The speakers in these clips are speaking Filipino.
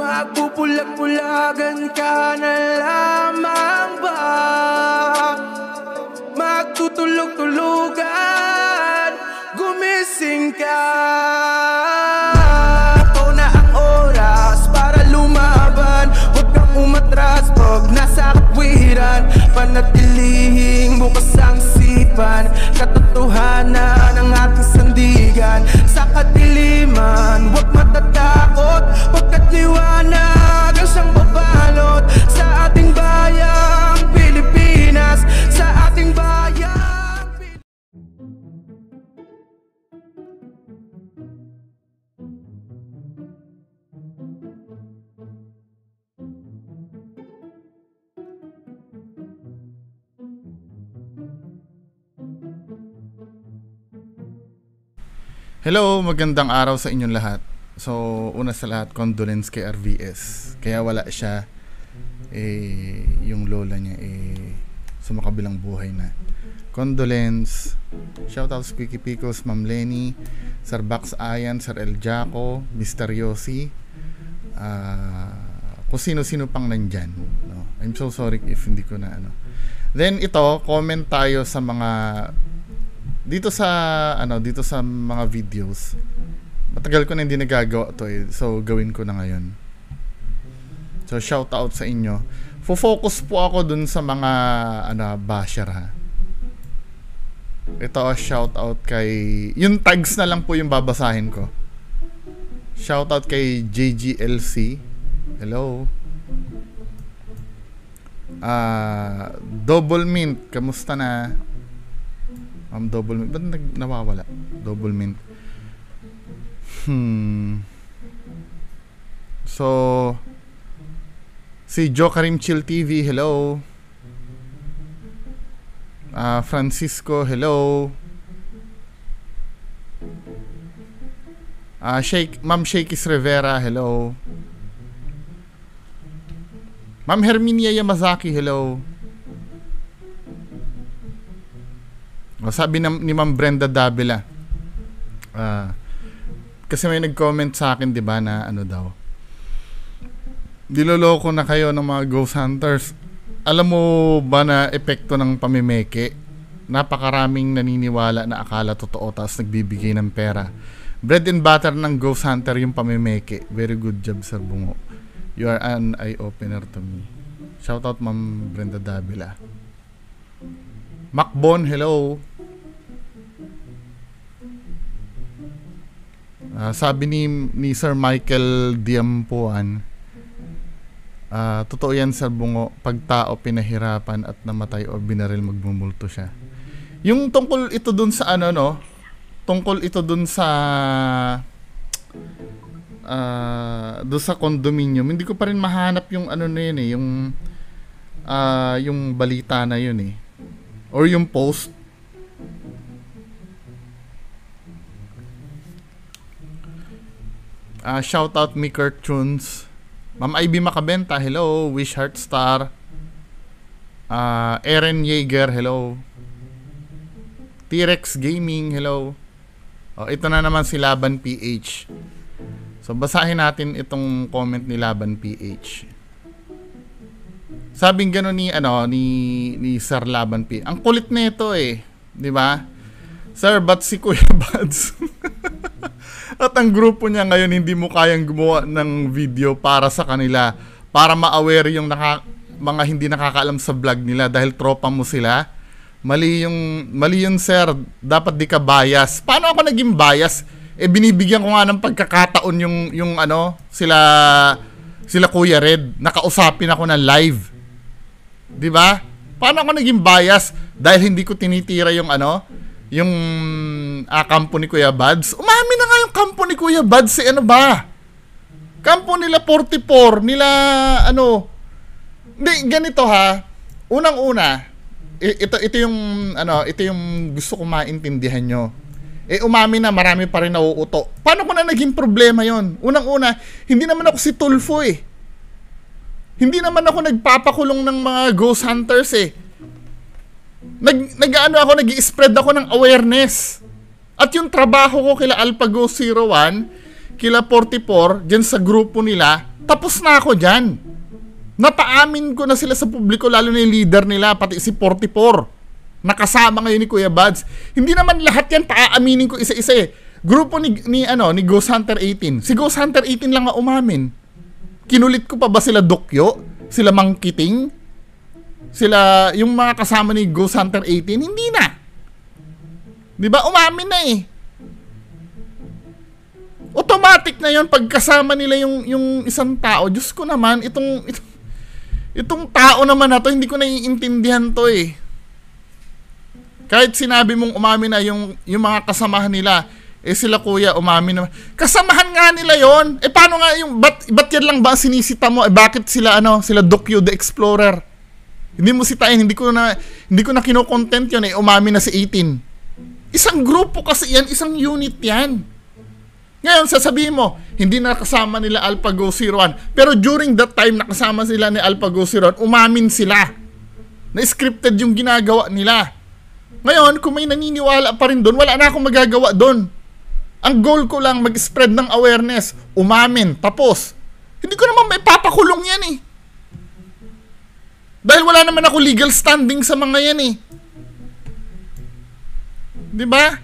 Magpupulag-pulagan ka na lamang ba? Magtutulog-tulugan, gumising ka. Ito na ang oras para lumaban. Huwag kang umatras pag nasa katwiran. Panatilihing bukas ang isipan. Katotohanan ang ating sandigan. Sa kadiliman, huwag matatakot. Pagkat liwanag ang siyang babalot sa ating bayang Pilipinas. Sa ating bayang Hello, magandang araw sa inyong lahat. So, una sa lahat, condolence kay RVS. Kaya wala siya, yung lola niya, sumakabilang buhay na. Condolence. Shoutout sa Quickie Pickles, Ma'am Lenny, Sir Bax Ayan, Sir El Jaco, Mr. Yossi, kung sino-sino pang nandyan. No? I'm so sorry if hindi ko na Then ito, comment tayo sa mga dito sa mga videos. Matagal ko na hindi nagagawa to so gawin ko na ngayon. So shout out sa inyo. Focus po ako dun sa mga basher ha. Ito shout out kay yung tags na lang po yung babasahin ko. Shout out kay JGLC. Hello. Double Mint, kamusta na? Double Mint. Ba't nawawala? Double Mint. So, si Joe Karim Chill TV, hello. Francisco, hello. Ma'am Shakis Rivera, hello. Ma'am Herminia Yamazaki, hello. Sabi ni Ma'am Brenda Davila, kasi may nag-comment sa akin, di ba, na daw, diloloko na kayo ng mga ghost hunters. Alam mo ba na epekto ng pamimeke? Napakaraming naniniwala na akala totoo tapos nagbibigay ng pera. Bread and butter ng ghost hunter yung pamimeke. Very good job, Sir Bungo. You are an eye-opener to me. Shoutout Ma'am Brenda Davila. Macbon, hello. Sabi ni Sir Michael Diampuan, totoo yan, Sir Bungo, pag tao pinahirapan at namatay o binaril, magmumulto siya. Yung tungkol ito dun sa tungkol ito dun sa doon sa condominium, hindi ko pa rin mahanap yung na yun yung balita na yun or yung post. Shoutout Miker Tunes, Ma'am Ivy Macabenta, hello. Wish Heart Star, Eren Yeager, hello. T-Rex Gaming, hello. Ito na naman si Laban PH. So basahin natin itong comment ni Laban PH. Sabing gano'n ni Sir Laban PH. Ang kulit nito di ba? Sir, ba't si Kuya Buds? At ang grupo niya ngayon hindi mo kayang gumawa ng video para sa kanila, para ma-aware yung mga hindi nakakaalam sa vlog nila dahil tropa mo sila. Mali yun, sir. Dapat di ka bias. Paano ako naging bias? Binibigyan ko nga ng pagkakataon yung sila Kuya Red. Nakausapin ako ng live. 'Di ba? Paano ako naging bias? Dahil hindi ko tinitira yung kampo ni Kuya Buds. Umamin na nga yung kampo ni Kuya Buds. Ba? Kampo nila 44, nila Hindi, ganito ha. Unang-una, ito yung gusto ko maintindihan nyo. Umamin na marami pa rin nauuto. Paano ko na naging problema yon? Unang-una, hindi naman ako si Tulfo Hindi naman ako nagpapakulong ng mga ghost hunters nag-i-spread ako ng awareness. At yung trabaho ko kila Alpha Ghost 01, kila 44, dyan sa grupo nila, tapos na ako dyan. Napaamin ko na sila sa publiko, lalo na yung leader nila, pati si 44. Nakasama ngayon ni Kuya Buds. Hindi naman lahat yan paaaminin ko isa-isa eh. Grupo ni Ghost Hunter 18. Si Ghost Hunter 18 lang nga umamin. Kinulit ko pa ba sila Dokyo? Sila Mang Kiting? Sila, yung mga kasama ni Ghost Hunter 18? Hindi na. Diba? Umamin na eh. Automatic na yon pag kasama nila yung isang tao. Diyos ko naman, itong tao naman na to, hindi ko naiintindihan to eh. Kahit sinabi mong umamin na yung mga kasamahan nila, eh sila kuya umamin naman. Kasamahan nga nila yon. Eh paano nga yung, ba't yan lang ba sinisita mo? Eh bakit sila sila Dokyo the Explorer? Hindi mo sitain, hindi ko na kino-content yun eh, umamin na si 18. Isang grupo kasi yan, isang unit yan. Ngayon, sasabihin mo, hindi nakasama nila AlphaGo 01. Pero during that time, nakasama sila ni AlphaGo 01, umamin sila. Na scripted yung ginagawa nila. Ngayon, kung may naniniwala pa rin doon, wala na akong magagawa doon. Ang goal ko lang, mag-spread ng awareness. Umamin, tapos. Hindi ko naman may papakulong yan eh. Dahil wala naman ako legal standing sa mga yan eh. Diba?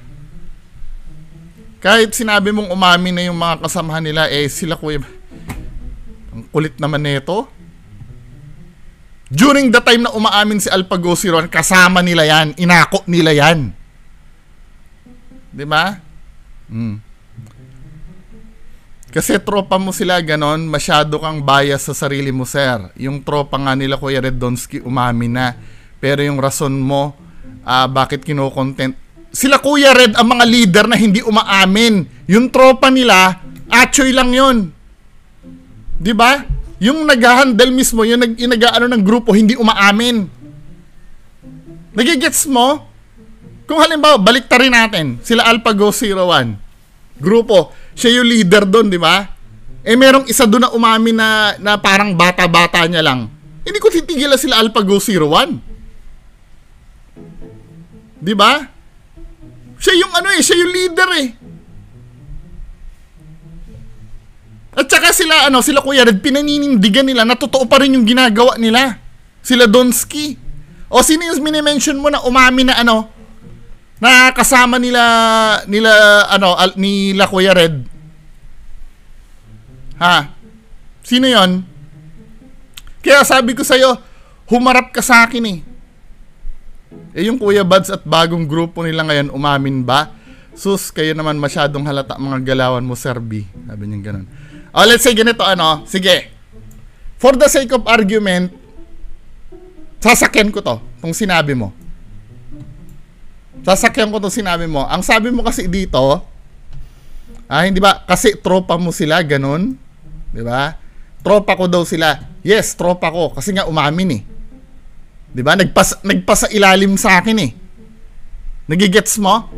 Kahit sinabi mong umamin na yung mga kasamahan nila, eh sila kuya, ang kulit naman nito. During the time na umaamin si AlphaGo 01, kasama nila yan, inako nila yan. Diba? Kasi tropa mo sila ganon, masyado kang bias sa sarili mo, sir. Yung tropa nga nila Kuya Red Donsky umamin na. Pero yung rason mo, bakit kino-content, sila Kuya Red ang mga leader na hindi umaamin. Yung tropa nila, achoy lang yun. Diba? Yung nag-handle mismo, yung nag-ano ng grupo, hindi umaamin. Nagigets mo? Kung halimbawa, baliktarin natin, sila AlphaGo 01. Grupo, siya yung leader doon, di ba? Eh merong isa doon na umamin na parang bata-bata niya lang. Hindi ko titigilan sila AlphaGo 01. Di ba? Siya yung siya yung leader eh. At saka sila Kuya Red, pinaninindigan nila na totoo pa rin yung ginagawa nila. Sila Donsky. O sino yung mini-mention mo na umamin na na kasama nila Kuya Red? Ha? Sino yon? Kaya sabi ko sa'yo, humarap ka sa akin eh. Eh yung Kuya Buds at bagong grupo nila ngayon, umamin ba? Sus, kayo naman masyadong halata mga galawan mo, Sir B. Sabi niya ganun. Oh, let's say ganito, sige. For the sake of argument, sasakyan ko tong sinabi mo. Sasakyan ko tong sinabi mo. Ang sabi mo kasi dito, hindi ba? Kasi tropa mo sila, ganun. Di ba? Tropa ko daw sila. Yes, tropa ko. Kasi nga umamin eh. Di ba? Nagpasa ilalim sa akin eh. Nagigets mo?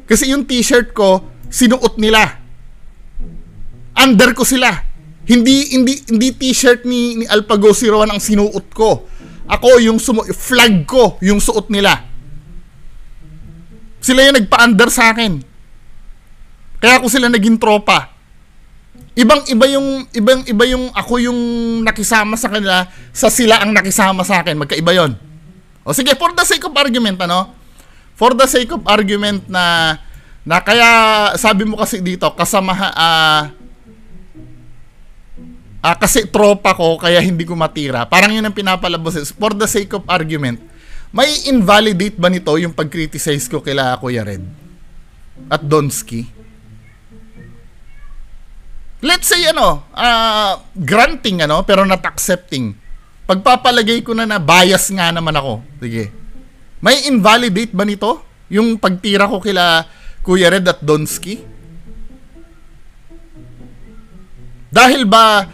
Kasi yung t-shirt ko, sinuot nila. Under ko sila. Hindi t-shirt ni AlphaGo 01 ang sinuot ko. Ako yung flag ko, yung suot nila. Sila yung nagpa-under sa akin. Kaya ako sila naging tropa. Ibang-iba yung ako yung nakisama sa kanila sa sila ang nakisama sa akin. Magkaiba yon. O sige, for the sake of argument, For the sake of argument na kaya sabi mo kasi dito, kasi tropa ko, kaya hindi ko matira. Parang yun ang pinapalabas. For the sake of argument, may invalidate ba nito yung pag-criticize ko kila Kuya Red at Donsky? Let's say granting pero not accepting. Pagpapalagay ko na bias nga naman ako. Sige. May invalidate ba nito yung pagtira ko kila Kuya Red at Donsky? Dahil ba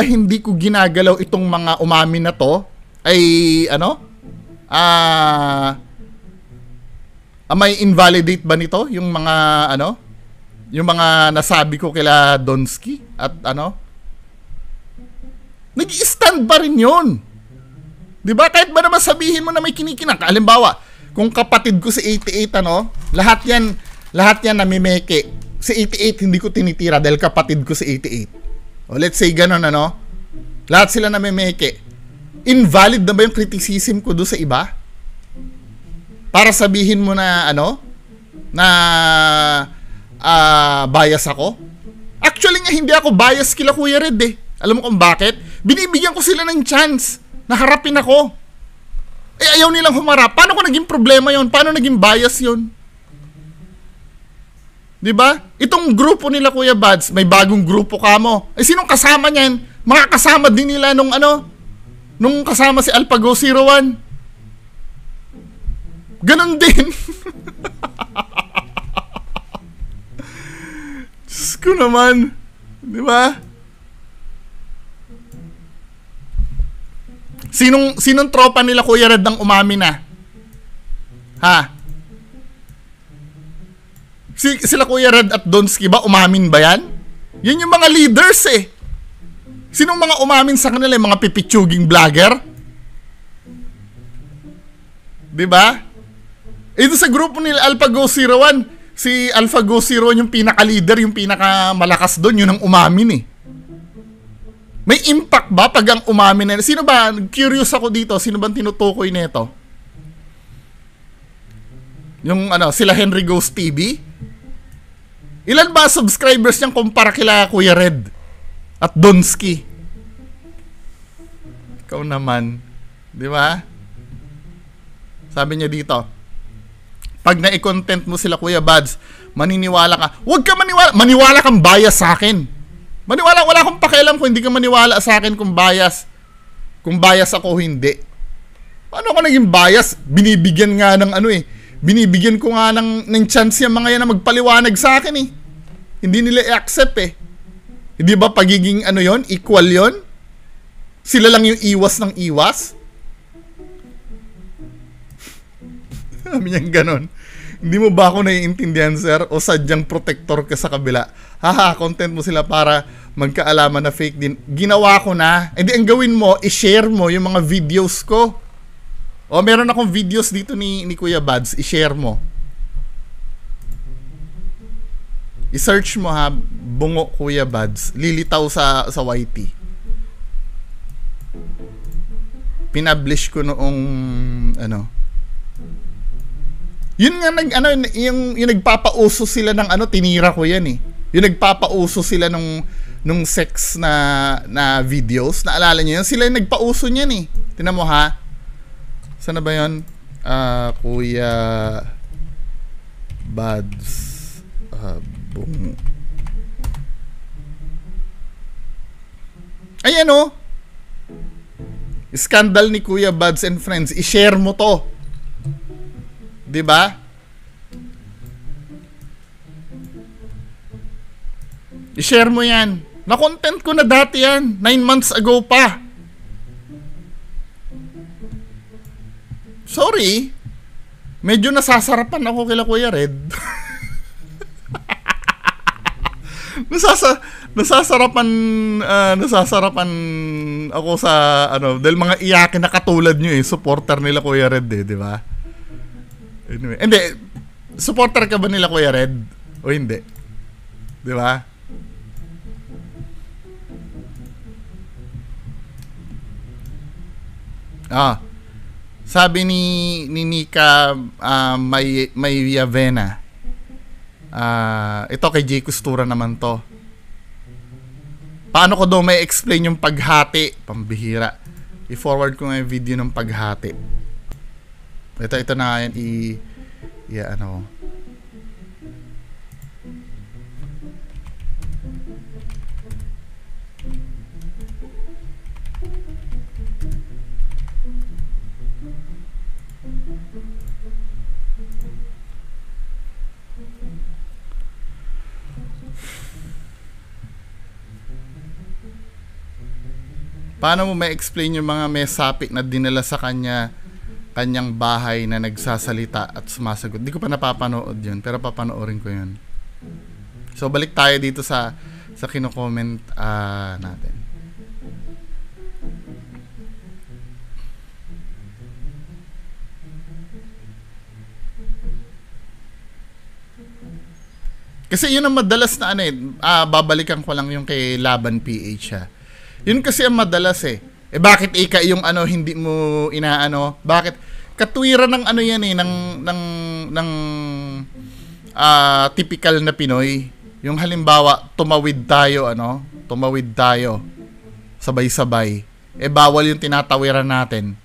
hindi ko ginagalaw itong mga umamin na to ay may invalidate ba nito yung mga yung mga nasabi ko kila Donsky at nag-i-stand pa rin yun. Diba? Kahit ba naman sabihin mo na may kinikinang. Halimbawa, kung kapatid ko si 88 lahat yan namimeke. si 88 hindi ko tinitira dahil kapatid ko si 88. O let's say ganun, ano? Lahat sila na memeke. Invalid na ba yung criticism ko doon sa iba? Para sabihin mo na, ano? Na bias ako? Actually nga, hindi ako bias kila Kuya Red eh. Alam mo kung bakit? Binibigyan ko sila ng chance na harapin ako. Eh, ayaw nilang humarap. Paano ko naging problema yon? Paano naging bias yon? Diba? Itong grupo nila, Kuya Bads, may bagong grupo ka mo. Eh, sinong kasama niyan? Mga kasama din nila nung ano? Nung kasama si AlphaGo 01. Ganon din. Diyos ko naman. Diba? Sinong tropa nila, Kuya Red, nang umami na? Ha? Sila Kuya Red at Donsky ba, umamin ba yan? Yan yung mga leaders eh. Sinong mga umamin sa kanila? Yung mga pipitsuging vlogger? Diba? Ito sa grupo nila AlphaGo 01, si AlphaGo 01 yung pinaka-leader, yung pinaka-malakas doon, yun ang umamin eh. May impact ba pag ang umamin na? Sino ba? Curious ako dito. Sino bang tinutukoy nito? Yung ano, sila Henry Ghost TV? Ilan ba subscribers niyang kumpara kila Kuya Red at Donsky? Ikaw naman. Di ba? Sabi niya dito, pag na-content mo sila, Kuya Bads, maniniwala ka. Huwag ka maniwala. Maniwala kang bias sa akin. Maniwala, wala akong pakialam kung hindi ka maniwala sa akin kung bias. Kung bias ako, hindi. Paano ako naging bias? Binibigyan nga ng ano eh. Binibigyan ko nga ng chance yung mga yan na magpaliwanag sa akin eh. Hindi nila i-accept eh. Hindi ba pagiging ano yon, equal yon? Sila lang yung iwas ng iwas? Sabi niyang ganon. Hindi mo ba ako naiintindihan, sir? O sadyang protector ka sa kabila? Haha, content mo sila para magkaalaman na fake din. Ginawa ko na. Hindi, ang gawin mo, i-share mo yung mga videos ko. O, meron akong videos dito ni Kuya Bads. I-share mo. I-search mo ha, Bungo Kuya Bads. Lilitaw sa YT. Pinablish ko noong ano. Yun nga yung nagpapauso sila ng ano, tinira ko yan eh. Yung nagpapauso sila nung sex na videos. Naalala niyo yun? Sila yung nagpauso niyan eh. Tingnan mo ha. Sana ba yun? Kuya Bads Bungo. Ayan o. Scandal ni Kuya Bads and Friends. I-share mo to. Diba? I-share mo yan. Na-content ko na dati yan. 9 months ago pa. Sorry. Medyo nasasarapan ako kila Kuya Red. nasasarapan ako sa ano, dahil mga iyakin na katulad nyo eh, supporter nila Kuya Red eh, di ba? Anyway, hindi, supporter ka ba nila Kuya Red? O hindi? Di ba? Sabi ni Nika may Yavena. Ito kay Jay Costura naman to. Paano ko daw may explain yung paghati? Pambihira. I-forward ko nga yung video ng paghati. Ito na yan ano. Paano mo ma-explain yung mga mesapi na dinala sa kanyang bahay na nagsasalita at sumasagot? Di ko pa napapanood yun, pero papanoorin ko yun. So, balik tayo dito sa kino-comment natin. Kasi yun ang madalas na ano eh, babalikan ko lang yung kay Laban PH ha. Yun kasi ang madalas eh. Eh bakit ika yung ano hindi mo inaano? Bakit katwiran ng ano yan eh ng typical na Pinoy. Yung halimbawa tumawid tayo sabay-sabay. Eh bawal yung tinatawiran natin.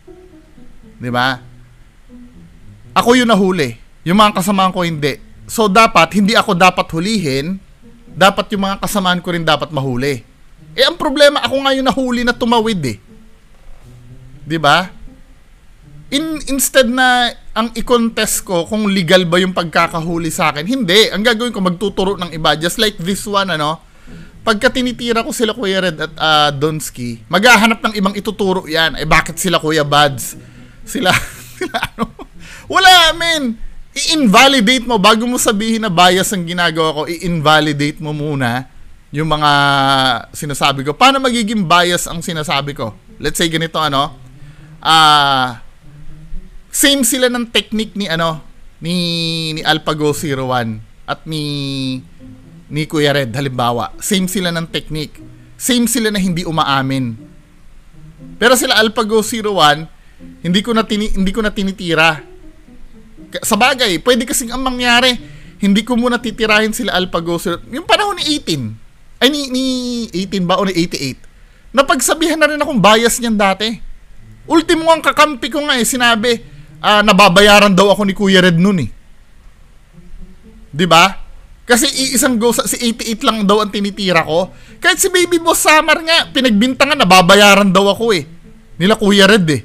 'Di ba? Ako yung nahuli. Yung mga kasamaan ko hindi. So dapat hindi ako dapat hulihin, dapat yung mga kasamaan ko rin dapat mahuli. Eh ang problema ako nga yung nahuli na tumawid eh. 'Di ba? Instead na ang i-contest ko kung legal ba yung pagkakahuli sa akin, hindi. Ang gagawin ko magtuturo ng iba just like this one ano. Pagka tinitira ko sila Kuya Red at Donsky, maghahanap ng ibang ituturo yan. Eh bakit sila Kuya Buds? Sila ano? Wala men. I-invalidate mo bago mo sabihin na bias ang ginagawa ko. I-invalidate mo muna yung mga sinasabi ko. Paano magiging bias ang sinasabi ko? Let's say ganito ano. Same sila ng technique ni ano ni AlphaGo 01 at ni Kuya Red halimbawa. Same sila ng technique. Same sila na hindi umaamin. Pero sila AlphaGo 01 hindi ko na tinitira. Sa bagay, pwede kasing ang mangyari, hindi ko muna titirahin sila AlphaGo 01. Yung panahon ni 18. Ay ni 18 ba o ni 88. Napagsabihan na rin akong bias niyan dati. Ultimo ang kakampi ko nga eh, sinabi, nababayaran daw ako ni Kuya Red nun eh. 'Di ba? Kasi iisang go si 88 lang daw ang tinitira ko. Kahit si Baby Boss Summer nga, pinagbintangan nababayaran daw ako eh. Nila Kuya Red eh.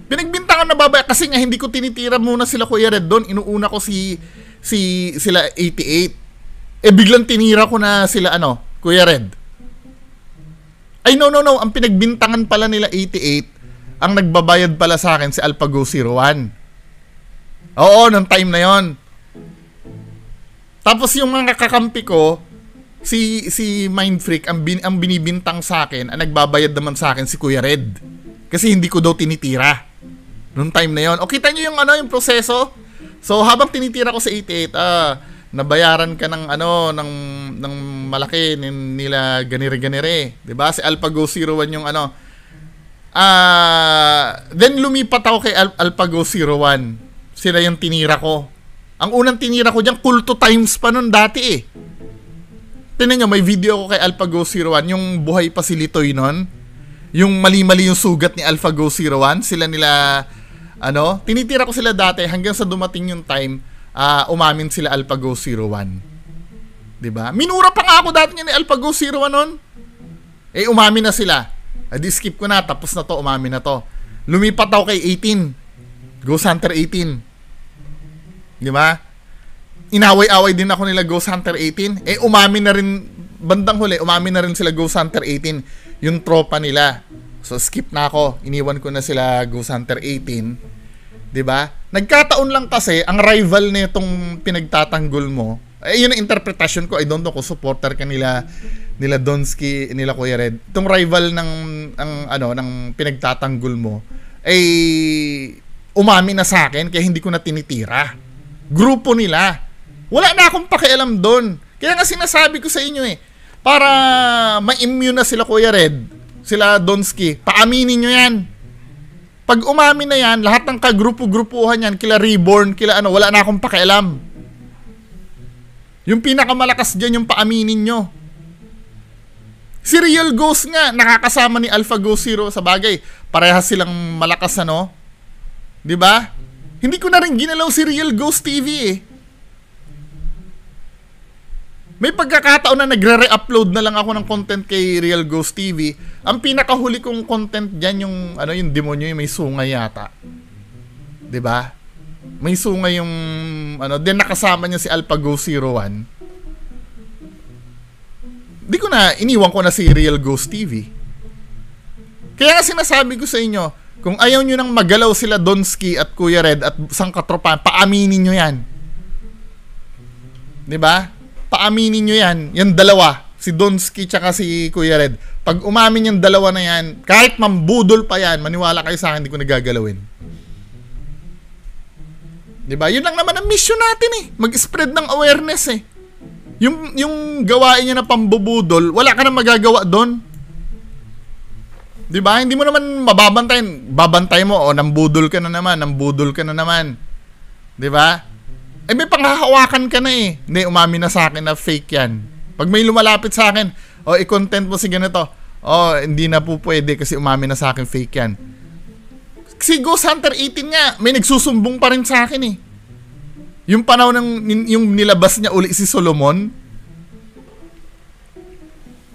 Pinagbintangan nababayaran kasi nga hindi ko tinitira muna sila Kuya Red doon. Inuuna ko sila 88. Eh biglang tinira ko na sila ano, Kuya Red. Ay no. Ang pinagbintangan pala nila 88, ang nagbabayad pala sa akin si AlphaGo 01. Oo, nung time na yon. Tapos yung mga kakampi ko, si Mindfreak, ang binibintang sa akin, ang nagbabayad naman sa akin si Kuya Red. Kasi hindi ko daw tinitira. Nung time na yon. O kita nyo yung ano, yung proseso? So habang tinitira ko sa 88, nabayaran ka ng ano, ng malaki nila ganire-ganire. 'Di ba? Si AlphaGo 01 yung ano. Then lumipat ako kay AlphaGo 01. Sila yung tinira ko. Ang unang tinira ko diyan, Kulto Times pa nun dati eh. Tingnan nyo, may video ko kay AlphaGo 01, yung buhay pa si Litoy nun. Yung mali-mali yung sugat ni AlphaGo 01, sila nila, ano, tinitira ko sila dati hanggang sa dumating yung time, umamin sila AlphaGo 01. Diba? Minura pa nga ako dati niya ni AlphaGo 01 nun. Eh, umamin na sila. Adi skip ko na, tapos na to, umamin na to. Lumipat ako kay 18. Ghost Hunter 18. Di ba? Inaway-away din ako nila Ghost Hunter 18. Eh, umamin na rin, bandang huli, umamin na rin sila Ghost Hunter 18. Yung tropa nila. So, skip na ako. Iniwan ko na sila Ghost Hunter 18. Di ba? Nagkataon lang kasi, ang rival nitong pinagtatanggol mo, yun ang interpretation ko. I don't know kung supporter ka nila Donsky, nila Kuya Red. Itong rival ng pinagtatanggol mo, ay umamin na sa akin, kaya hindi ko na tinitira. Grupo nila. Wala na akong pakialam doon. Kaya nga sinasabi ko sa inyo eh, para ma-immune na sila Kuya Red, sila Donsky, paaminin nyo yan. Pag umamin na yan, lahat ng kagrupo-grupuhan yan, kila Reborn, kila ano, wala na akong pakialam. Yung pinakamalakas dyan, yung paaminin nyo. Si Real Ghost nga, nakakasama ni AlphaGo 0 sa bagay. Parehas silang malakas ano. 'Di ba? Hindi ko na rin ginalaw si Real Ghost TV eh. May pagkakataon na nagre-re-upload na lang ako ng content kay Real Ghost TV. Ang pinakahuli kong content diyan yung ano, yung demonyo yung may sungay yata. 'Di ba? May sungay yung ano, then nakasama niya si AlphaGo 01. Di ko na, iniwan ko na si Real Ghost TV. Kaya nga sinasabi ko sa inyo, kung ayaw nyo nang magalaw sila Donsky at Kuya Red at sang katropahan, paaminin nyo yan. Diba? Paaminin nyo yan. Yan dalawa. Si Donsky tsaka si Kuya Red. Pag umamin yung dalawa na yan, kahit mambudol pa yan, maniwala kayo sa akin, hindi ko nagagalawin. 'Di ba? Yun lang naman ang mission natin eh. Mag-spread ng awareness eh. Yung gawain niya na pambubudol, wala ka na magagawa doon. 'Di ba? Hindi mo naman mababantayan. Babantay mo, nambudol ka na naman. 'Di ba? Eh may panghahawakan ka na eh. Hindi, umami na sa akin na fake yan. Pag may lumalapit sa akin, i-content mo si ganito. Hindi na po pwede kasi umami na sa akin fake yan. Si Ghost Hunter 18 nga, may nagsusumbong pa rin sa akin eh. Yung panahon yung nilabas niya uli si Solomon,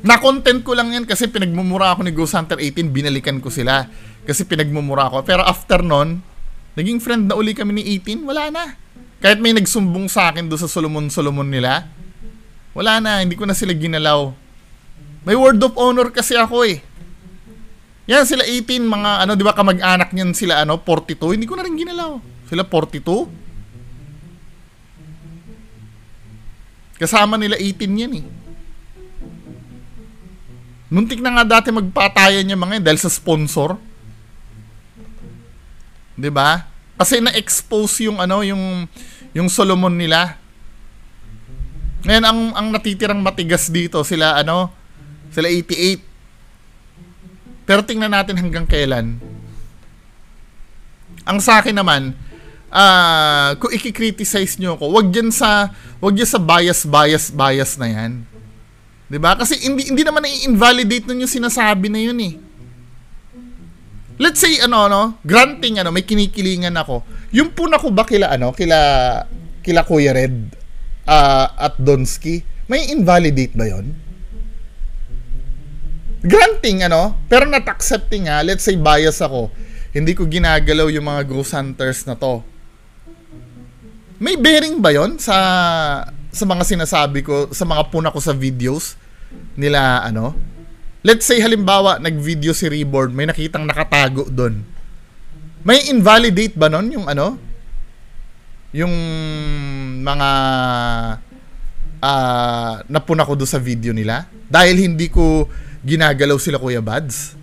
na-content ko lang yan kasi pinagmumura ako ni Ghost Hunter 18, binalikan ko sila. Kasi pinagmumura ako. Pero after nun, naging friend na uli kami ni 18, wala na. Kahit may nagsumbong sa akin doon sa Solomon nila, wala na, hindi ko na sila ginalaw. May word of honor kasi ako eh. Yan, sila 18, mga di ba kamag-anak niyan sila 42, hindi ko na rin ginalaw. Sila 42. Kasama nila 18 yan eh. Muntik na nga dati magpatayan yung mga yan dahil sa sponsor. 'Di ba? Kasi na-expose yung yung Solomon nila. Ngayon ang natitirang matigas dito sila sila 88. Pero tingnan natin hanggang kailan. Ang sa akin naman, kung i-criticize nyo ako, wag yan sa bias na yan. 'Di ba? Kasi hindi naman i-invalidate nun yung sinasabi na yun eh. Let's say granting may kinikilingan ako. Yung puna ko ba kila Kuya Red at Donsky, may invalidate ba 'yon? Granting pero not accepting let's say bias ako. Hindi ko ginagalaw yung mga Ghost Hunters na to. May bearing ba 'yon sa mga sinasabi ko, sa mga puna ko sa videos nila Let's say halimbawa nag-video si Reborn, may nakitang nakatago doon. May invalidate ba nun yung yung mga napuna ko doon sa video nila dahil hindi ko ginagalaw sila Kuya Bads?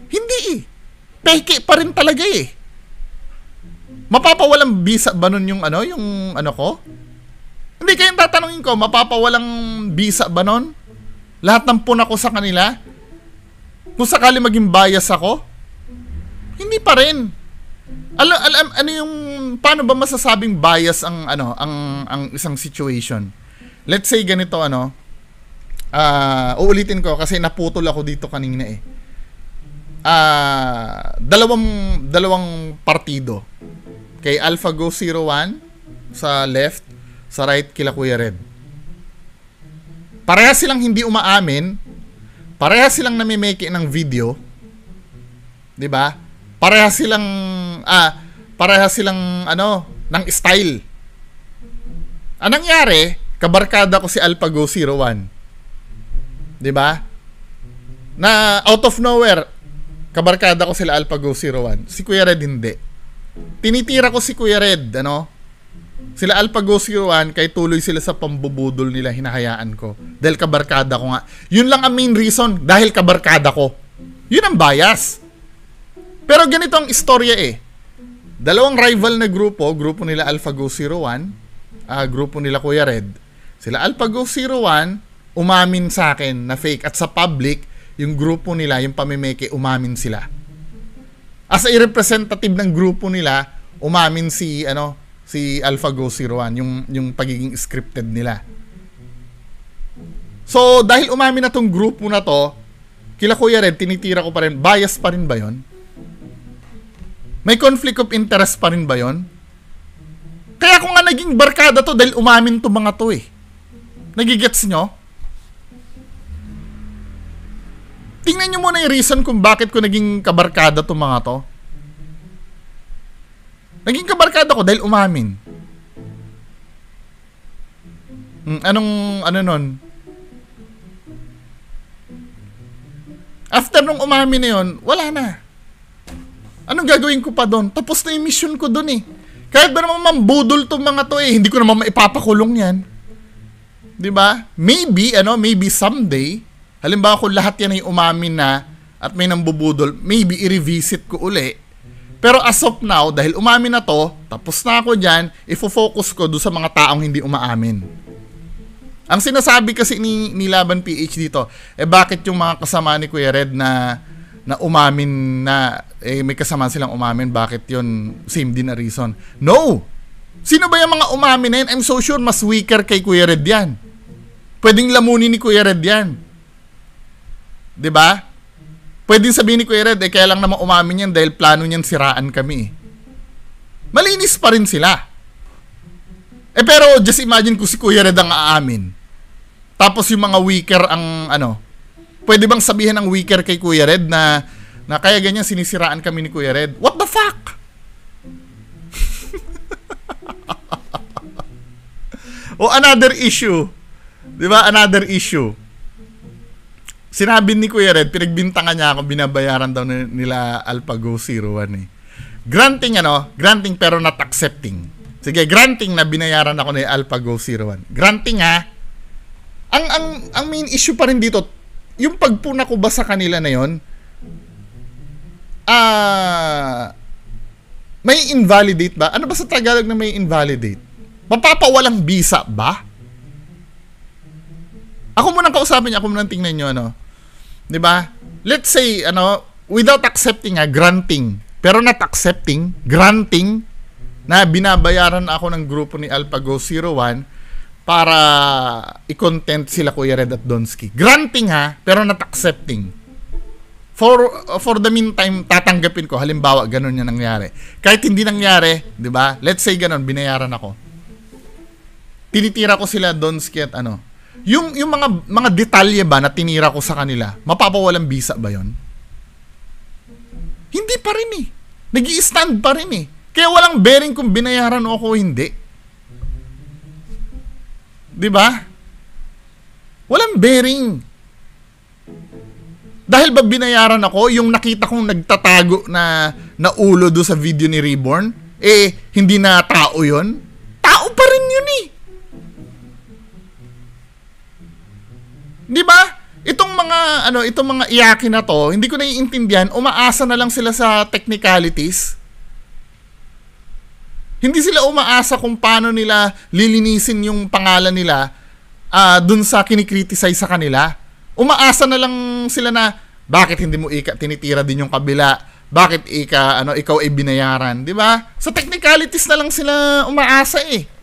Hindi eh. Peke pa rin talaga eh. Mapapawalang bisa ba nun yung ko? Hindi, kayong tatanungin ko, mapapawalang bisa ba nun? Lahat ng puna ko sa kanila? Kung sakali maging bias ako? Hindi pa rin. Paano ba masasabing bias ang isang situation? Let's say ganito uulitin ko kasi naputol ako dito kanina eh. Dalawang partido. Kay AlphaGo 01 sa left, sa right kila Kuya Red. Parehas silang hindi umaamin, parehas silang namimeke ng video, 'di ba? Parehas silang ng style. Anong nangyari? Kabarkada ko si AlphaGo 01. 'Di ba? Na out of nowhere, kabarkada ko sila AlphaGo 01. Si Kuya Red hindi. Tinitira ko si Kuya Red, Sila AlphaGo 01, kay tuloy sila sa pambubudol nila, hinahayaan ko. Dahil kabarkada ko nga. Yun lang ang main reason, dahil kabarkada ko. Yun ang bias. Pero ganito ang istorya eh. Dalawang rival na grupo nila AlphaGo 01, grupo nila Kuya Red. Sila AlphaGo 01, umamin sa akin na fake. At sa public, yung grupo nila, yung pamimeke, umamin sila. As a representative ng grupo nila, umamin si AlphaGo 01, yung pagiging scripted nila. So, dahil umamin na tong grupo na to, kila Kuya Red, tinitira ko pa rin, bias pa rin ba yon? May conflict of interest pa rin ba yon? Kaya kung nga naging barkada to, dahil umamin to mga to eh. Nagigets nyo? Tingnan nyo muna yung reason kung bakit ko naging kabarkada to mga to. Naging kabarkada ko dahil umamin. Ano nun? After nung umamin na yun, wala na. Anong gagawin ko pa doon? Tapos na yung mission ko doon eh. Kahit ba naman mambudol tong mga to eh, hindi ko naman maipapakulong yan. Diba? Maybe someday, halimbawa kung lahat yan ay umamin na at may nambubudol, maybe i-revisit ko uli. Pero as of now, dahil umamin na to, tapos na ako dyan, ifo-focus ko doon sa mga taong hindi umaamin. Ang sinasabi kasi ni Laban PH dito, bakit yung mga kasama ni Kuya Red na umamin na, may kasama silang umamin, bakit yun same din na reason? No! Sino ba yung mga umamin na yun? I'm so sure mas weaker kay Kuya Red yan. Pwedeng lamunin ni Kuya Red yan. 'Di ba? Pwedeng sabihin ni Kuya Red, kaya lang naman umamin yan dahil plano niyan siraan kami. Malinis pa rin sila. Pero just imagine kung si Kuya Red ang aamin. Tapos yung mga weaker ang pwede bang sabihin ng weaker kay Kuya Red na kaya ganyan sinisiraan kami ni Kuya Red? What the fuck? O another issue. 'Di ba? Another issue. Sinabi ni Kuya Red, pinagbintangan niya ako, binabayaran daw nila AlphaGo 01 eh. Granting pero not accepting. Sige, granting na binayaran ako ni AlphaGo 01. Granting ha. Ang main issue pa rin dito, yung pagpuna ko ba sa kanila na yon, may invalidate ba? Ano ba sa Tagalog na may invalidate? Mapapawalang visa ba? Ako munang kausapin niya, ako munang tingnan nyo, 'di ba? Let's say, without accepting granting, pero not accepting, granting, na binabayaran ako ng grupo ni AlphaGo 01 para i-content sila Kuya Red at Donsky. Granting pero not accepting. For the meantime, tatanggapin ko, halimbawa, ganun yung nangyari. Kahit hindi nangyari, 'di ba? Let's say ganun, binayaran ako. Tinitira ko sila Donsky at yung mga detalye ba na tinira ko sa kanila, mapapawalang bisa ba yon? Hindi pa rin eh. Nag-i-stand pa rin eh. Kaya walang bearing kung binayaran ako o hindi. 'Di ba? Walang bearing. Dahil ba binayaran ako, yung nakita kong nagtatago na ulo do sa video ni Reborn, hindi na tao yon? Tao pa rin yun eh. Di ba? Itong mga iyaki na to, hindi ko naiintindihan, umaasa na lang sila sa technicalities. Hindi sila umaasa kung paano nila lilinisin yung pangalan nila dun sa kinikriticize sa kanila. Umaasa na lang sila na, bakit hindi mo tinitira din yung kabila? Bakit ikaw ay binayaran? Di ba? Sa technicalities na lang sila umaasa eh.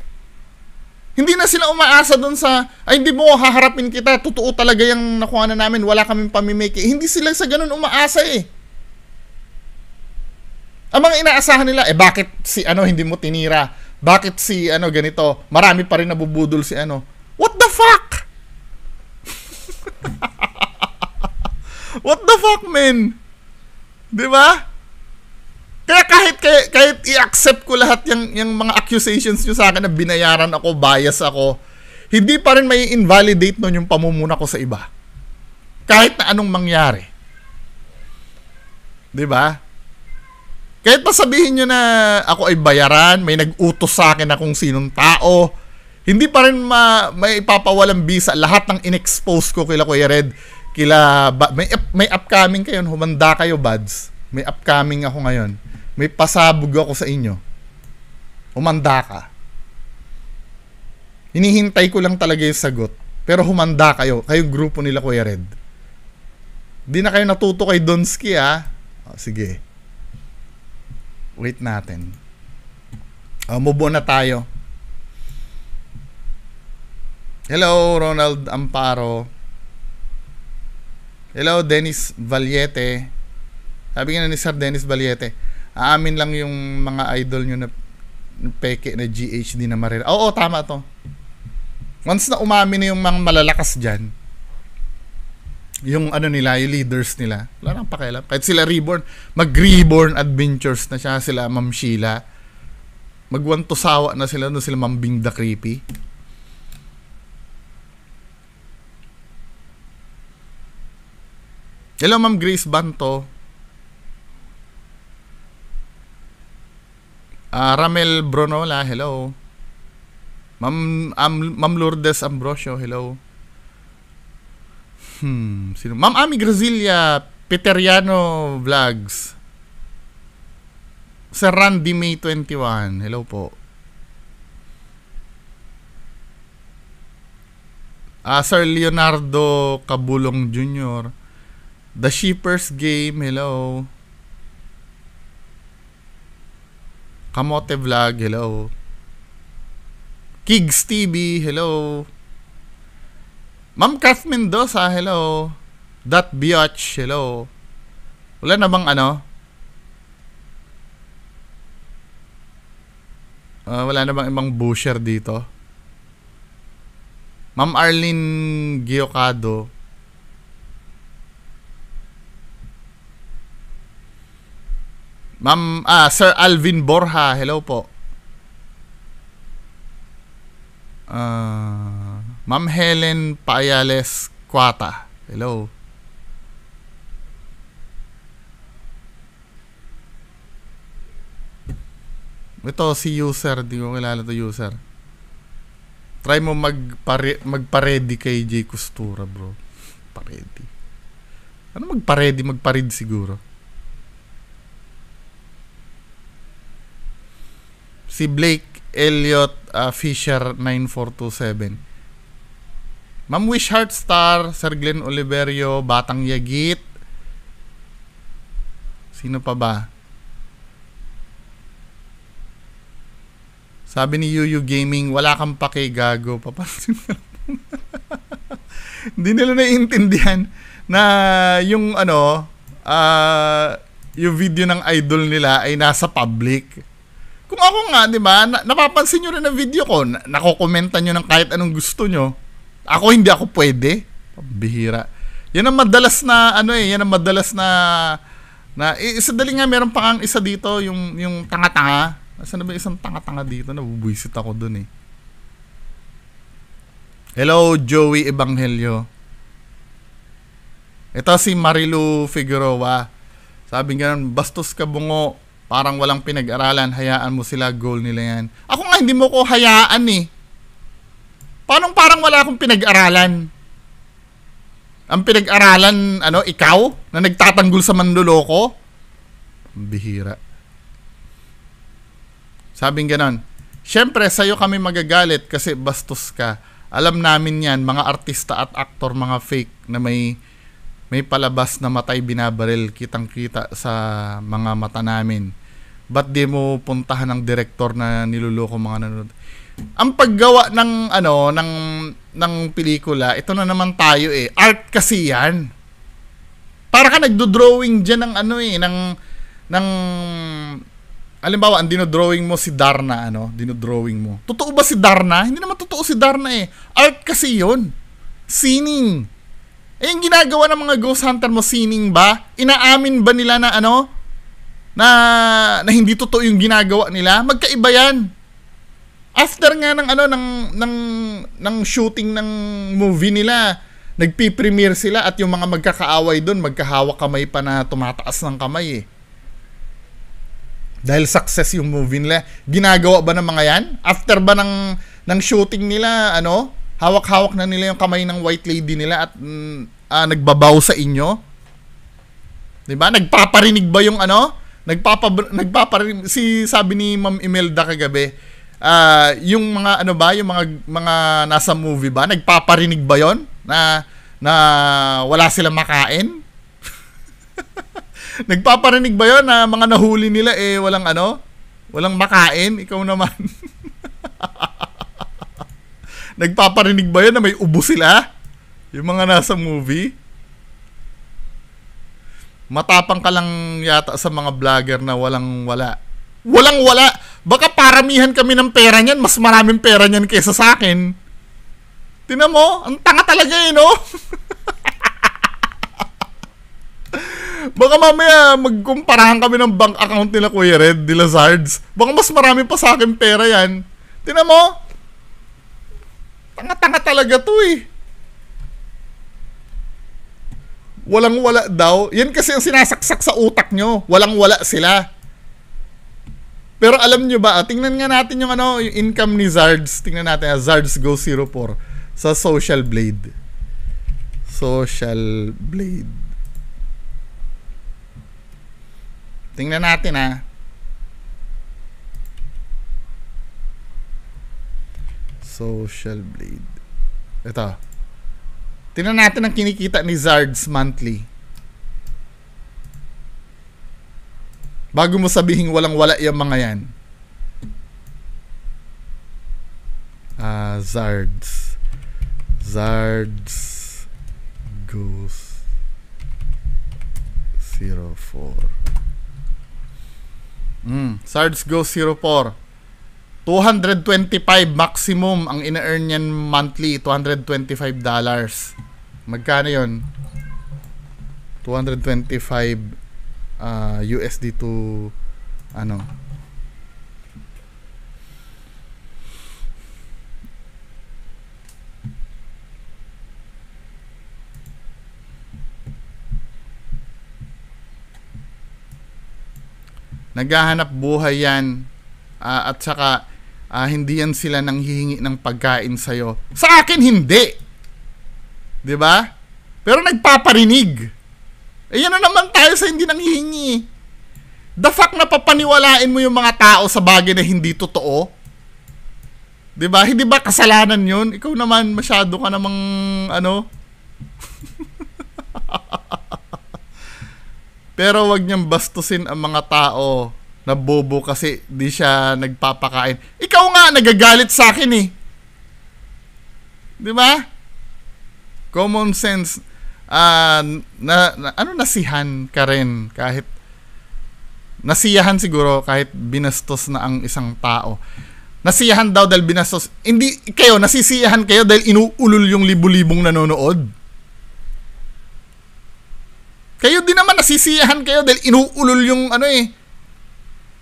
Hindi na sila umaasa doon sa, hindi mo haharapin kita, totoo talaga yung nakuha na namin, wala kaming pamimiki. Hindi sila sa ganun umaasa eh. Ang mga inaasahan nila, bakit si hindi mo tinira? Bakit si ganito? Marami pa rin nabubudol si What the fuck? What the fuck, man? Di ba? Kaya kahit i-accept ko lahat yung mga accusations nyo sa akin na binayaran ako, bias ako, hindi pa rin may invalidate nun yung pamumuna ko sa iba. Kahit na anong mangyari. 'Di ba? Kahit pa sabihin nyo na ako ay bayaran, may nag-utos sa akin na kung sinong tao, hindi pa rin may ipapawalang bisa lahat ng in-expose ko kila Kuya Red, may upcoming kayo, humanda kayo, buds. May upcoming ako ngayon. May pasabog ako sa inyo. Humanda ka. Hinihintay ko lang talaga yung sagot. Pero humanda kayo. Kayong grupo nila Kuya Red. Di na kayo natuto kay Donsky sige. Wait natin. Move on na tayo. Hello, Ronald Amparo. Hello, Dennis Valiete. Sabi nga ni Sir Dennis Valiete, aamin lang yung mga idol nyo na peke na GHD na marira. Oo, tama to. Once na umamin na yung mga malalakas dyan, yung nila, yung leaders nila, wala nang pakialam. Kahit sila Reborn, mag-Reborn Adventures na siya, sila Ma'am Sheila. Magwantosawa na sila, sila Ma'am Bing the Creepy. Hello, Ma'am Grace Banto. Ramel Bronola, hello. Ma'am Lourdes Ambrosio, hello. Sino? Ma'am Ami Grazilia, Peteriano Vlogs. Sir Randy May 21. Hello po. Sir Leonardo Cabulong Jr. The Shippers Game. Hello. Kamote Vlog. Hello. Kigs TV. Hello. Ma'am Kath Mendoza. Hello. That Biatch. Hello. Wala na bang ano? Wala na bang ibang busher dito? Ma'am Arlene Giocado. Ma'am, Sir Alvin Borja. Hello po. Ma'am Helen Paayales Quata. Hello. Ito si user, di ko kilala to user. Try mo magpa-ready kay Jay Costura, bro. Pa-ready. Ano magpa-ready? Magpa-read siguro. Si Blake Elliot Fisher 9427. Ma'am Wish Heartstar, Sir Glenn Oliverio, Batang Yagit. Sino pa ba? Sabi ni Yuyu Gaming, wala kang pake, gago. Papansin mo. Hindi nila naiintindihan na yung ano, yung video ng idol nila ay nasa public. Kung ako nga, di ba, napapansin nyo rin na video ko, nakokomenta nyo ng kahit anong gusto nyo. Ako, hindi ako pwede. Bihira. Yan ang madalas na, yan ang madalas na isa dali nga, meron pa ang isa dito, yung tanga-tanga. Asa na ba isang tanga-tanga dito? Nabubwisit ako dun eh. Hello, Joey Ebanghelio. Ito si Marilu Figueroa. Sabi nga, bastos ka bungo. Parang walang pinag-aralan. Hayaan mo sila. Goal nila yan. Ako nga, hindi mo ko hayaan eh. Paano parang wala akong pinag-aralan? Ang pinag-aralan, ikaw? Na nagtatanggol sa manloloko? Bihira. Sabing ganon, syempre sa'yo kami magagalit kasi bastos ka. Alam namin yan, mga artista at aktor, mga fake na may palabas na matay binabaril, kitang-kita sa mga mata namin. Ba't di mo puntahan ng direktor na niluloko mga nanonood? Ang paggawa ng pelikula, ito na naman tayo eh. Art kasi yan. Para ka nagdo-drawing dyan ng halimbawa, ang dinodrawing mo si Darna, dinodrawing mo. Totoo ba si Darna? Hindi naman totoo si Darna eh. Art kasi yun. Sining. Yung ginagawa ng mga ghost hunter mo, sining ba? Inaamin ba nila na na hindi totoo yung ginagawa nila? Magkaiba yan. After nga ng shooting ng movie nila, nagpi-premiere sila at yung mga magkakaaway doon, magkahawak kamay pa na tumataas ng kamay eh. Dahil success yung movie nila. Ginagawa ba ng mga yan? After ba ng shooting nila, hawak-hawak na nila yung kamay ng white lady nila at nagbabaw sa inyo? Diba? Nagpaparinig ba yung nagpaparinig, sabi ni Ma'am Imelda kagabi, yung mga yung mga nasa movie ba? Nagpaparinig ba yon na wala silang makain? Nagpaparinig ba yun na mga nahuli nila walang walang makain? Ikaw naman. Nagpaparinig ba yun na may ubo sila? Yung mga nasa movie? Matapang ka lang yata sa mga vlogger na walang-wala. Walang-wala! Baka paramihan kami ng pera niyan. Mas maraming pera niyan kaysa sa akin. Tingnan mo, ang tanga talaga no? Baka mamaya magkumparahan kami ng bank account nila Kuya Red, nila Zards. Baka mas marami pa sa akin pera yan. Tingnan mo. Tanga-tanga talaga to eh. Walang-wala daw. Yan kasi ang sinasaksak sa utak nyo. Walang-wala sila. Pero alam nyo ba, tingnan nga natin yung yung income ni Zards. Tingnan natin, Zards Go 04 sa Social Blade. Social Blade. Tingnan natin Social Blade. Ito. Tingnan natin ang kinikita ni Zards monthly. Bago mo sabihin walang-wala yung mga yan. Zards. Zards goes 04. Zards goes 04. 225 maximum ang ina-earn niyan monthly. $225. Magkano yun? 225 USD to ano? Naghahanap buhay yan. At saka hindi yan sila nang hihingi ng pagkain sa'yo. Sa akin, hindi. 'Di ba? Pero nagpaparinig. Yan na naman tayo sa hindi nang hihingi. The fact na papaniwalain mo yung mga tao sa bagay na hindi totoo. 'Di ba? Hindi ba kasalanan yun? Ikaw naman, masyado ka namang ano. Pero wag niyang bastusin ang mga tao na bobo kasi di siya nagpapakain. Ikaw nga nagagalit sa akin eh. 'Di ba? Common sense. Nasihan ka rin kahit nasiyahan siguro kahit binastos na ang isang tao. Nasiyahan daw dahil binastos. Hindi kayo, nasisiyahan kayo dahil inuulol yung libu-libong nanonood. Kayo din naman nasisiyahan kayo dahil inuulol yung ano eh.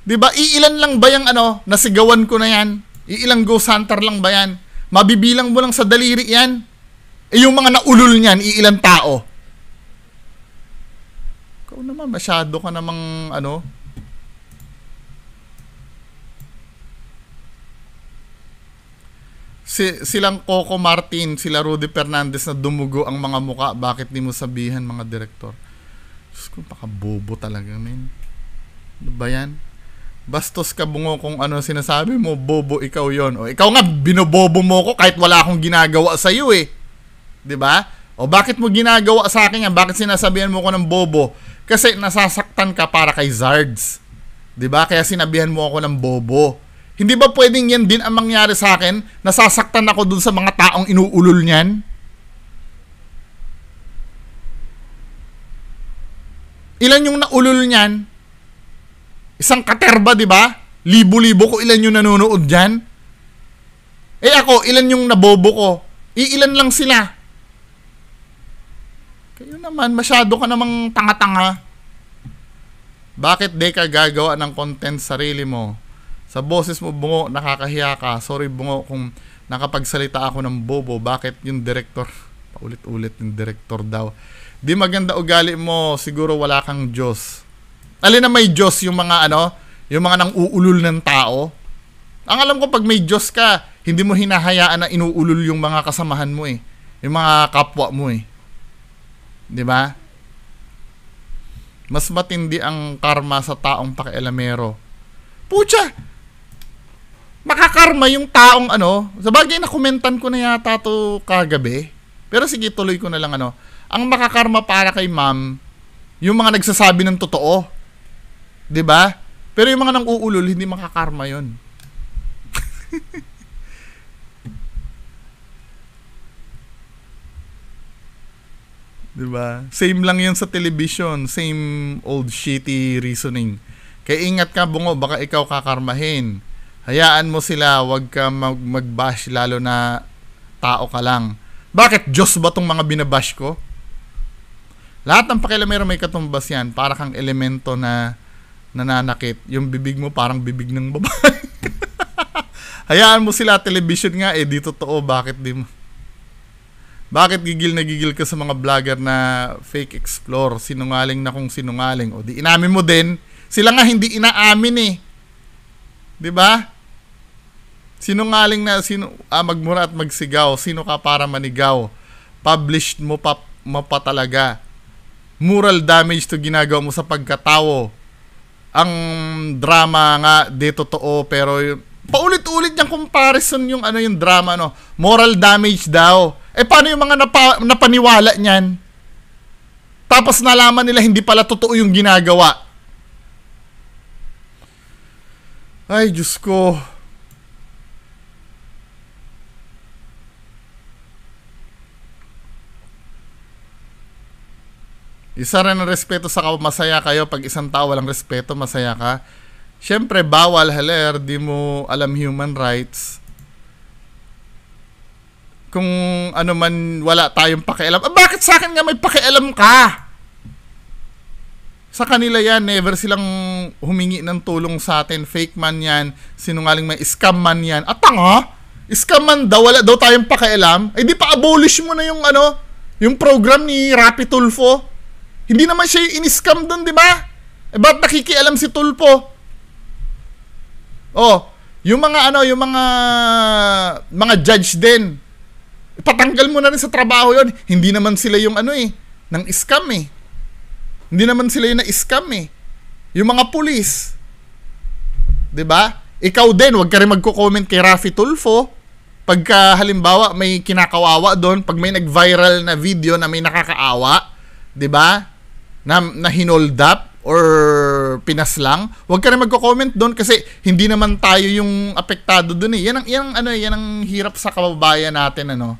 'Di ba? Iilan lang ba yung ano, nasigawan ko na yan? Iilang ghost hunter lang ba yan? Mabibilang mo lang sa daliri yan. Yung mga naulol niyan, iilang tao. Ikaw naman, masyado ka namang ano. Silang Coco Martin, sila Rudy Fernandez na dumugo ang mga muka. Bakit di mo sabihan mga direktor? Diyos ko, pakabobo talaga, men. Ano ba yan? Bastos ka bungo kung ano sinasabi mo, bobo ikaw yon. O ikaw nga, binobobo mo ko kahit wala akong ginagawa sa iyo eh. 'Di ba? O bakit mo ginagawa sa akin yan? Bakit sinasabihan mo ko ng bobo? Kasi nasasaktan ka para kay Zards. 'Di ba? Kaya sinabihan mo ako ng bobo. Hindi ba pwedeng yan din ang mangyari sa akin? Nasasaktan ako dun sa mga taong inuulol niyan? Ilan yung naulol niyan? Isang katerba, di ba? Libo-libo ko ilan yung nanonood dyan. Eh ako, ilan yung nabobo ko? Iilan lang sila. Kayo naman, masyado ka namang tanga-tanga. Bakit di ka gagawa ng content sarili mo? Sa boses mo, bungo, nakakahiya ka. Sorry, bungo, kung nakapagsalita ako ng bobo. Bakit yung director? Paulit-ulit yung director daw. Di maganda ugali mo, siguro wala kang Diyos. Alin na may Diyos yung mga ano, yung mga nang uulol ng tao. Ang alam ko pag may Diyos ka, hindi mo hinahayaan na inuulol yung mga kasamahan mo eh. Yung mga kapwa mo eh. 'Di ba? Mas matindi ang karma sa taong pakialamero. Pucha! Makakarma yung taong ano, sabagay na komentan ko na yata to kagabi. Pero sige, tuloy ko na lang ano. Ang makakarma para kay ma'am, yung mga nagsasabi ng totoo. 'Di ba? Pero yung mga nang uulol, hindi makakarma 'yon. 'Di ba? Same lang 'yon sa television, same old shitty reasoning. Kaya ingat ka, bungo, baka ikaw kakarmahin. Hayaan mo sila, wag ka mag-bash, lalo na tao ka lang. Bakit? Diyos ba tong mga binabash ko? Lahat ng pakialamero may katumbas yan. Para kang elemento na nananakit. Yung bibig mo parang bibig ng babae. Hayaan mo sila, television nga eh, di totoo. Bakit di mo? Bakit gigil na gigil ka sa mga vlogger na fake explore? Sinungaling na kung sinungaling. O di inamin mo din. Sila nga hindi inaamin eh. 'Di ba? Sinungaling na magmura at magsigaw. Sino ka para manigaw? Published mo pa talaga. Moral damage to ginagawa mo sa pagkatawo. Ang drama nga di totoo pero paulit-ulit niyang walang comparison yung ano yung drama, no? Moral damage daw. Eh, paano yung mga napaniwala niyan? Tapos nalaman nila hindi pala totoo yung ginagawa. Ay, Diyos ko. Isa rin ang respeto sa masaya kayo. Pag isang tao walang respeto, masaya ka. Siyempre, bawal, haler, di mo alam human rights. Kung ano man, wala tayong pakialam. Bakit sa akin nga may pakialam ka? Sa kanila yan, never silang humingi ng tulong sa atin. Fake man yan, sinungaling man, scam man yan. At tanga, scam man daw, wala daw tayong pakialam. Eh di pa abolish mo na yung ano, yung program ni Rapi Tulfo. Hindi naman siya yung in-scam dun, di ba? Eh ba't nakikialam si Tulfo? Oh, yung mga ano, yung mga judge din. Patanggal mo na rin sa trabaho yon. Hindi naman sila yung ano ng scam eh. Hindi naman sila yung na-scam eh. Yung mga pulis. 'Di ba? Ikaw din, wag ka rin magko-comment kay Rafi Tulfo. Pagka halimbawa may kinakawawa doon, pag may nag-viral na video na may nakakaawa, 'di ba? Na hinold up or pinaslang, wag ka rin magko-comment doon kasi hindi naman tayo yung apektado doon eh. Yan ang hirap sa kababayan natin ano.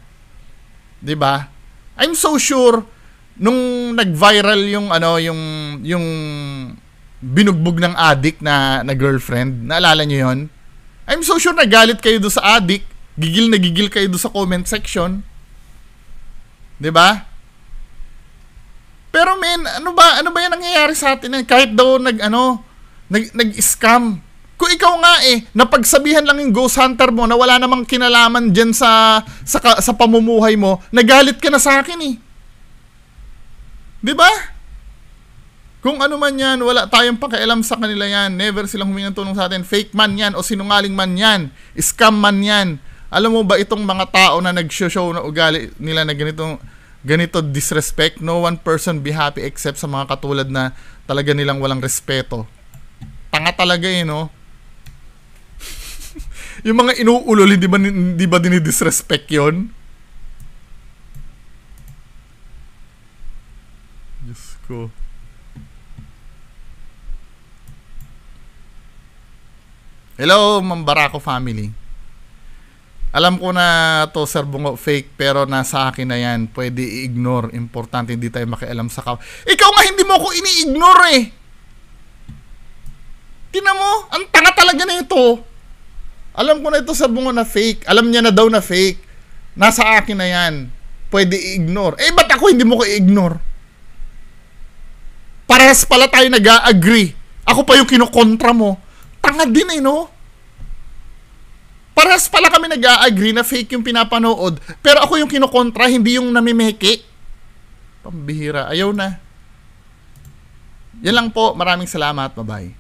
'Di ba? I'm so sure nung nag-viral yung yung binugbog ng addict na girlfriend, naalala niyo 'yon? I'm so sure nagalit kayo do sa addict, gigil na gigil kayo do sa comment section. 'Di ba? Pero men, ano ba yung nangyayari sa atin? Kahit daw nag-scam. Kung ikaw nga napagsabihan lang yung ghost hunter mo na wala namang kinalaman dyan sa pamumuhay mo, nagalit ka na sa akin eh. Di ba? Kung ano man yan, wala tayong pakialam sa kanila yan. Never silang humingi ng tulong sa atin. Fake man yan o sinungaling man yan. Scam man yan. Alam mo ba itong mga tao na nag-show na ugali nila na ganito disrespect, no one person be happy except sa mga katulad na talaga nilang walang respeto. Tanga talaga no? Yung mga inuulol, hindi ba dinidisrespect yun? Diyos ko. Hello, Ma'am Barako family. Alam ko na to, Sir Bungo, fake, pero nasa akin na yan. Pwede i-ignore. Importante, hindi tayo makialam sa Ikaw nga, hindi mo ako ini-ignore eh. Tingnan mo, ang tanga talaga na ito. Alam ko na ito, Sir Bungo, na fake. Alam niya na daw na fake. Nasa akin na yan. Pwede i-ignore. Eh, ba't ako hindi mo ko i-ignore? Parehas pala tayo nag-a-agree. Ako pa yung kinukontra mo. Tanga din no? Parehas pala kami nag-a-agree na fake yung pinapanood, pero ako yung kinukontra, hindi yung namimeke. Pambihira. Ayaw na. Yan lang po. Maraming salamat. Bye-bye.